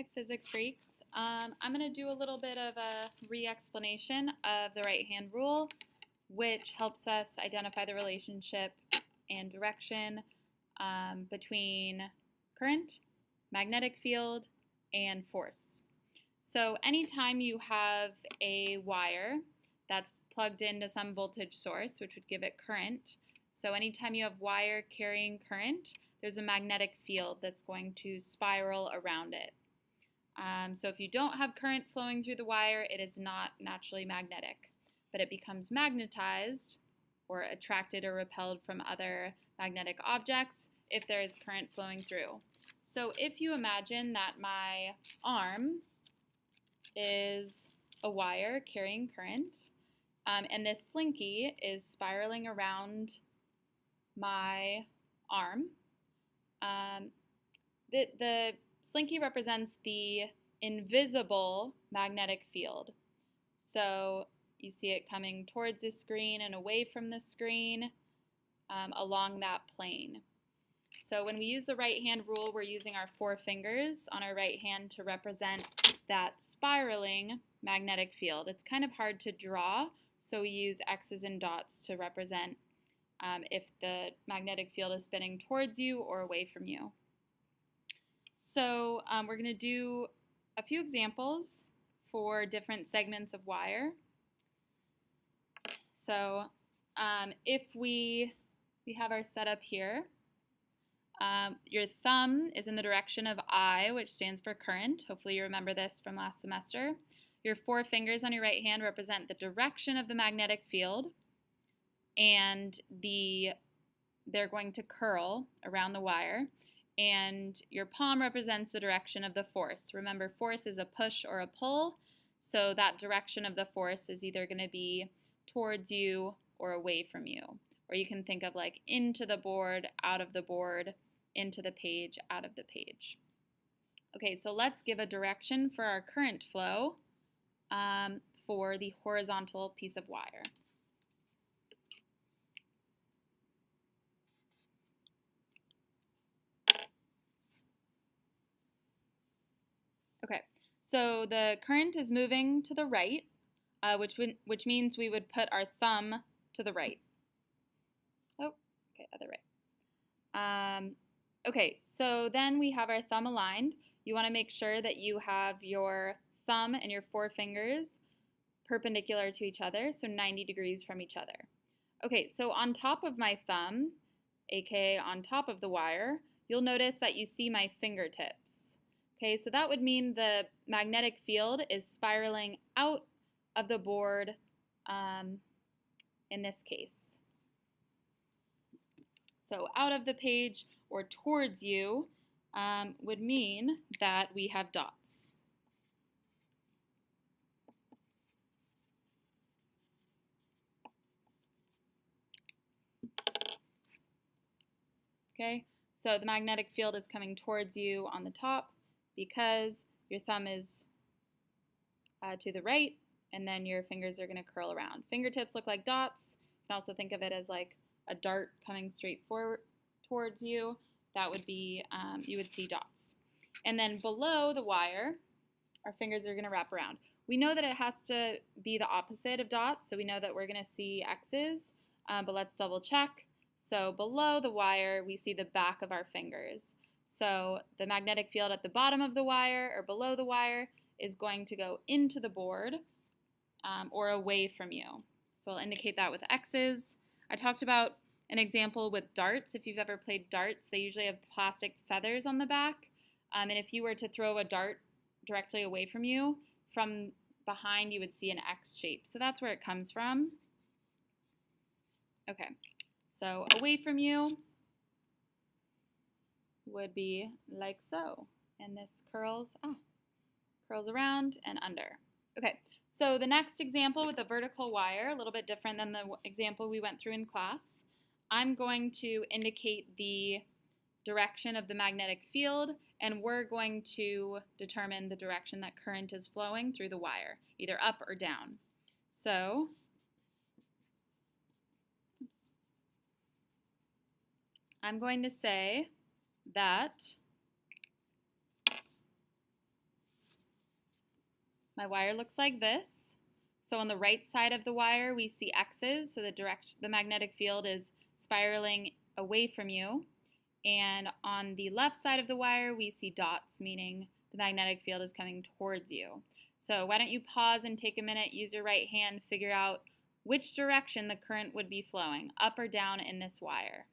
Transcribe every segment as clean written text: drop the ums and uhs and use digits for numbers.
Hi, physics freaks. I'm going to do a little bit of a re-explanation of the right-hand rule, which helps us identify the relationship and direction between current, magnetic field, and force. So anytime you have a wire that's plugged into some voltage source, which would give it current, so anytime you have wire carrying current, there's a magnetic field that's going to spiral around it. So if you don't have current flowing through the wire, it is not naturally magnetic, but it becomes magnetized or attracted or repelled from other magnetic objects if there is current flowing through. So if you imagine that my arm is a wire carrying current, and this slinky is spiraling around my arm, the slinky represents the invisible magnetic field. So you see it coming towards the screen and away from the screen along that plane. So when we use the right-hand rule, we're using our 4 fingers on our right hand to represent that spiraling magnetic field. It's kind of hard to draw, so we use X's and dots to represent if the magnetic field is spinning towards you or away from you. So we're going to do a few examples for different segments of wire. So if we have our setup here, your thumb is in the direction of I, which stands for current. Hopefully you remember this from last semester. Your 4 fingers on your right hand represent the direction of the magnetic field, and they're going to curl around the wire. And your palm represents the direction of the force. Remember, force is a push or a pull, so that direction of the force is either going to be towards you or away from you. Or you can think of like into the board, out of the board, into the page, out of the page. Okay, so let's give a direction for our current flow for the horizontal piece of wire. Okay, so the current is moving to the right, which means we would put our thumb to the right. Oh, okay, other right. Okay, so then we have our thumb aligned. You want to make sure that you have your thumb and your 4 fingers perpendicular to each other, so 90 degrees from each other. Okay, so on top of my thumb, aka on top of the wire, you'll notice that you see my fingertips. Okay, so that would mean the magnetic field is spiraling out of the board in this case. So out of the page or towards you would mean that we have dots. Okay, so the magnetic field is coming towards you on the top because your thumb is to the right, and then your fingers are going to curl around. Fingertips look like dots. You can also think of it as like a dart coming straight forward towards you. That would be, you would see dots. And then below the wire, our fingers are going to wrap around. We know that it has to be the opposite of dots, so we know that we're going to see X's, but let's double check. So below the wire, we see the back of our fingers. So the magnetic field at the bottom of the wire or below the wire is going to go into the board or away from you. So I'll indicate that with X's. I talked about an example with darts. If you've ever played darts, they usually have plastic feathers on the back. And if you were to throw a dart directly away from you, from behind you would see an X shape. So that's where it comes from. Okay, so away from you would be like so. And this curls around and under. Okay, so the next example with a vertical wire, a little bit different than the example we went through in class. I'm going to indicate the direction of the magnetic field, and we're going to determine the direction that current is flowing through the wire, either up or down. So, I'm going to say that My wire looks like this. So on the right side of the wire, we see X's, so the magnetic field is spiraling away from you. And on the left side of the wire, we see dots, meaning the magnetic field is coming towards you. So why don't you pause and take a minute, use your right hand, figure out which direction the current would be flowing, up or down in this wire.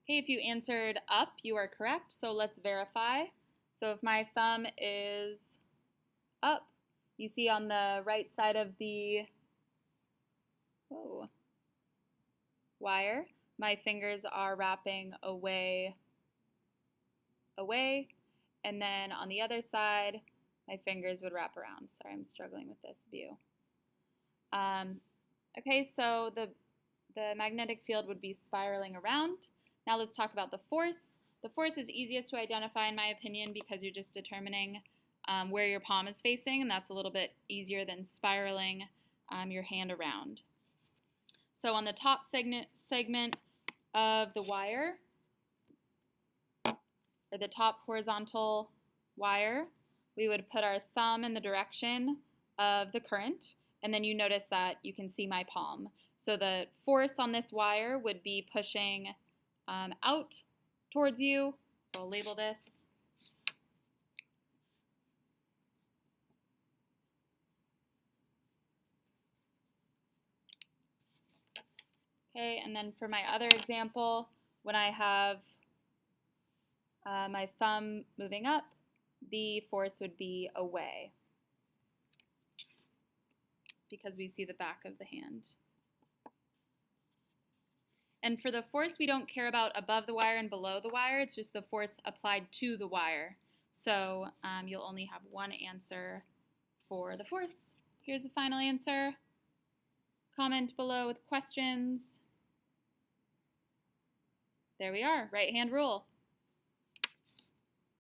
Okay, if you answered up, you are correct. So let's verify. So if my thumb is up, you see on the right side of the wire, my fingers are wrapping away, and then on the other side, my fingers would wrap around. Sorry, I'm struggling with this view. Okay, so the magnetic field would be spiraling around. Now let's talk about the force. The force is easiest to identify in my opinion because you're just determining where your palm is facing, and that's a little bit easier than spiraling your hand around. So on the top segment of the wire, or the top horizontal wire, we would put our thumb in the direction of the current, and then you notice that you can see my palm. So the force on this wire would be pushing out towards you. So I'll label this. Okay, and then for my other example, when I have my thumb moving up, the force would be away because we see the back of the hand. And for the force, we don't care about above the wire and below the wire. It's just the force applied to the wire. So you'll only have one answer for the force. Here's the final answer. Comment below with questions. There we are, right hand rule.